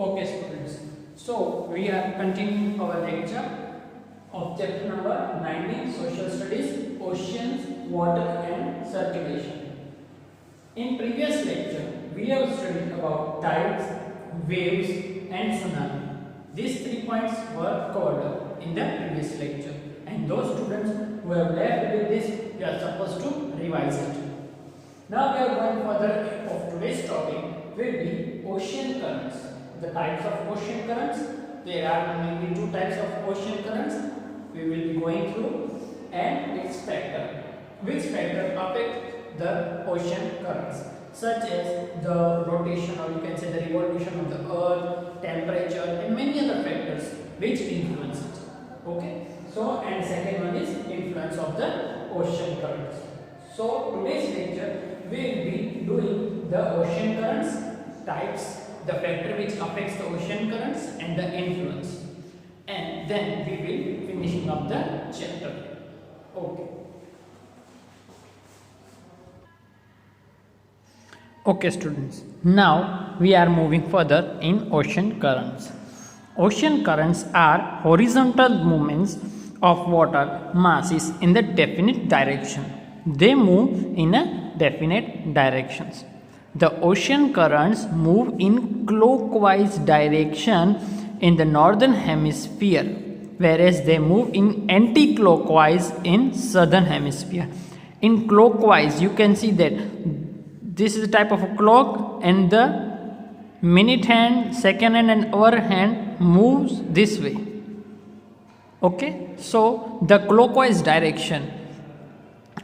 Okay, students. So we are continuing our lecture of chapter number 19, Social Studies, Oceans, Water and Circulation. In previous lecture, we have studied about tides, waves and tsunami. These 3 points were covered up in the previous lecture, and those students who have left with this, you are supposed to revise it. Now we are going further of today's topic will be ocean currents. The types of ocean currents. There are mainly 2 types of ocean currents we will be going through, and its factor. Which factor affect the ocean currents, such as the rotation, or you can say the revolution of the earth, temperature and many other factors which influence it. Okay. So and second one is influence of the ocean currents. So today's lecture we will be doing the ocean currents, types, the factor which affects the ocean currents and the influence, and then we will be finishing up the chapter. Okay. Okay students, now we are moving further in ocean currents. Ocean currents are horizontal movements of water masses in the definite direction. They move in a definite directions. The ocean currents move in clockwise direction in the northern hemisphere, whereas they move in anti-clockwise in southern hemisphere. In clockwise, you can see that this is a type of a clock, and the minute hand, second hand and hour hand moves this way. Okay, so the clockwise direction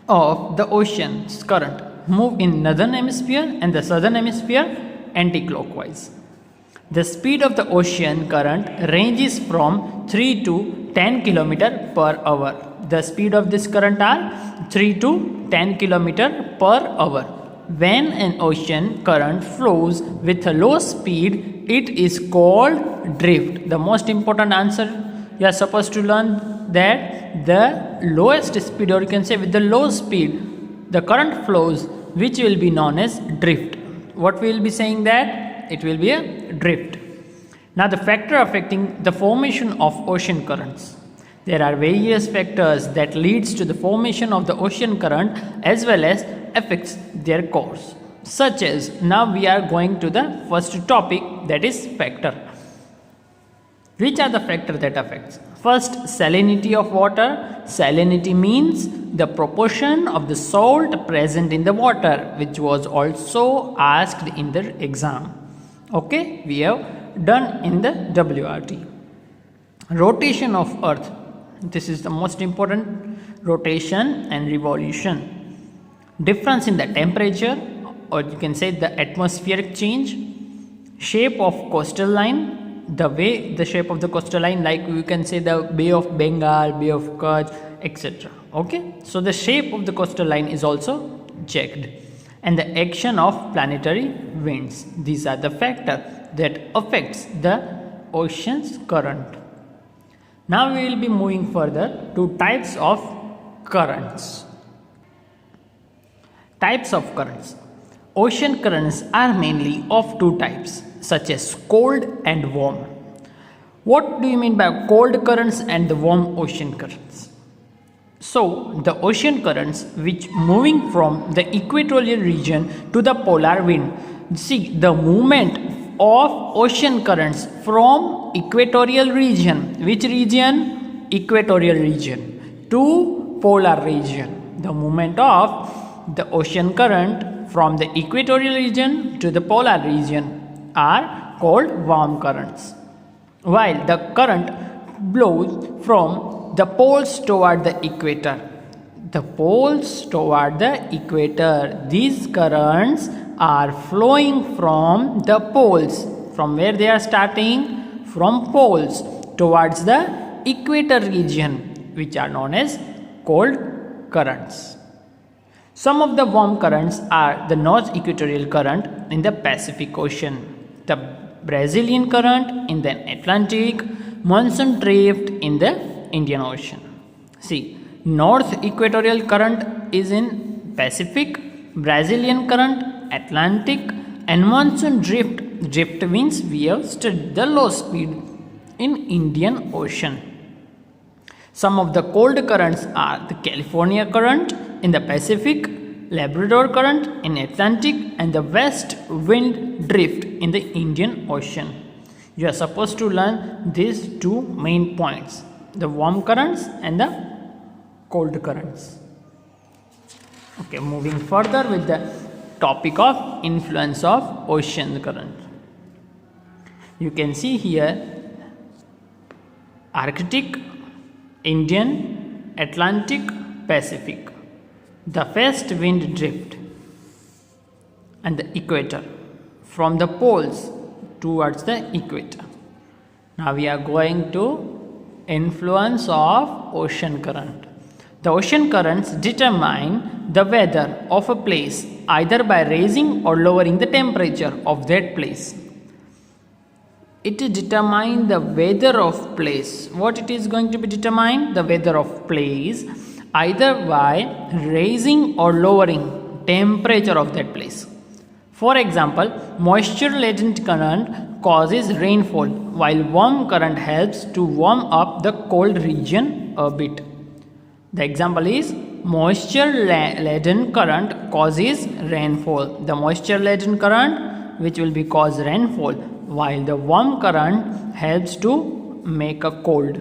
of the ocean's current move in northern hemisphere, and the southern hemisphere anti-clockwise. The speed of the ocean current ranges from 3 to 10 km per hour. The speed of this current are 3 to 10 km per hour. When an ocean current flows with a low speed, it is called drift. The most important answer you are supposed to learn, that the lowest speed, or you can say with the low speed, the current flows, which will be known as drift. What we will be saying that? It will be a drift. Now the factor affecting the formation of ocean currents. There are various factors that leads to the formation of the ocean current as well as affects their course. Such as, now we are going to the first topic, that is factor. Which are the factors that affects? First, salinity of water. Salinity means the proportion of the salt present in the water, which was also asked in the exam. Okay, we have done in the WRT. Rotation of earth. This is the most important, rotation and revolution. Difference in the temperature, or you can say the atmospheric change. Shape of coastal line. The shape of the coastal line, like you can say the Bay of Bengal, Bay of Kutch, etc. Okay, so the shape of the coastal line is also checked, and the action of planetary winds. These are the factors that affects the ocean's current. Now we will be moving further to types of currents. Types of currents. Ocean currents are mainly of 2 types, such as cold and warm. What do you mean by cold currents and the warm ocean currents? So, the ocean currents which moving from the equatorial region to the polar wind. See, the movement of ocean currents from equatorial region, which region? Equatorial region, to polar region. The movement of the ocean current from the equatorial region to the polar region are called warm currents, while the current blows from the poles toward the equator. The poles toward the equator. These currents are flowing from the poles. From where they are starting? From poles towards the equator region, which are known as cold currents. Some of the warm currents are the north equatorial current in the Pacific Ocean, the Brazilian current in the Atlantic, monsoon drift in the Indian Ocean. See, north equatorial current is in Pacific, Brazilian current, Atlantic, and monsoon drift drift winds, we have studied the low speed in Indian Ocean. Some of the cold currents are the California current in the Pacific, Labrador current in Atlantic, and the west wind drift in the Indian Ocean. You are supposed to learn these two main points, the warm currents and the cold currents. Okay, moving further with the topic of influence of ocean current. You can see here Arctic, Indian, Atlantic, Pacific, the west wind drift, and the equator, from the poles towards the equator. Now we are going to influence of ocean current. The ocean currents determine the weather of a place either by raising or lowering the temperature of that place. It determines the weather of place. What it is going to be determined? The weather of place either by raising or lowering temperature of that place. For example, moisture laden current causes rainfall, while warm current helps to warm up the cold region a bit. The example is moisture laden current causes rainfall. The moisture laden current which will be cause rainfall, while the warm current helps to make a cold.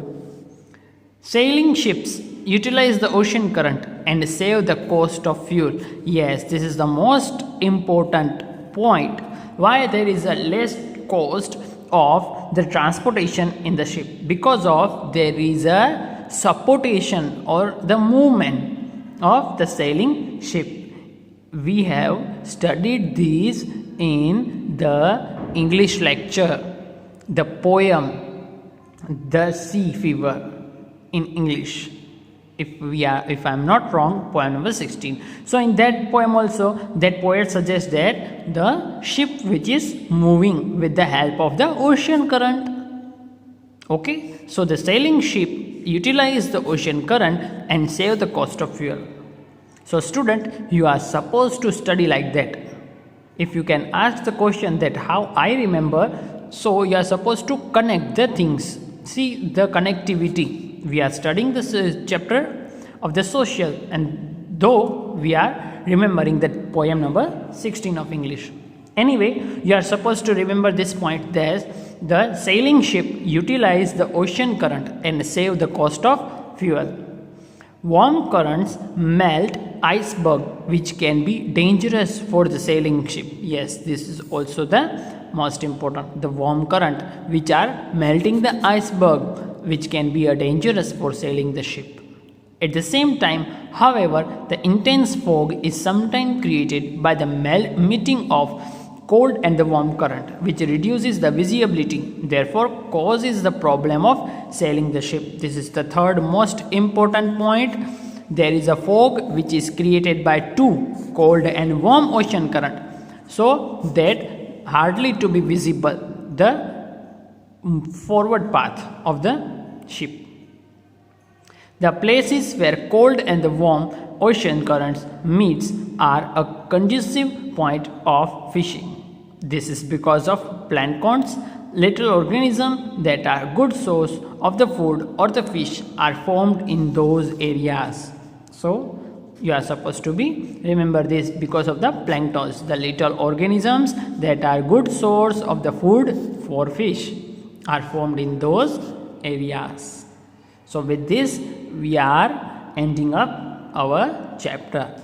Sailing ships utilize the ocean current and save the cost of fuel. Yes, this is the most important point. Why there is a less cost of the transportation in the ship? Because of there is a supportation or the movement of the sailing ship. We have studied these in the English lecture, the poem The Sea Fever in English. If I am not wrong, poem number 16. So in that poem also, that poet suggests that the ship which is moving with the help of the ocean current. Okay, so the sailing ship utilize the ocean current and save the cost of fuel. So student, you are supposed to study like that. If you can ask the question that how I remember, so you are supposed to connect the things. See the connectivity. We are studying this chapter of the social, and though we are remembering that poem number 16 of English. Anyway, you are supposed to remember this point that the sailing ship utilize the ocean current and save the cost of fuel. Warm currents melt iceberg, which can be dangerous for the sailing ship. Yes, this is also the most important. The warm current which are melting the iceberg, which can be dangerous for sailing the ship. At the same time, however, the intense fog is sometimes created by the meeting of cold and the warm current, which reduces the visibility, therefore causes the problem of sailing the ship. This is the third most important point. There is a fog which is created by two cold and warm ocean current, so that hardly to be visible the forward path of the ship. The places where cold and the warm ocean currents meets are a conducive point of fishing. This is because of planktons, little organisms that are good source of the food or the fish are formed in those areas. So you are supposed to be remember this, because of the planktons, the little organisms that are good source of the food for fish are formed in those areas. So with this we are ending up our chapter.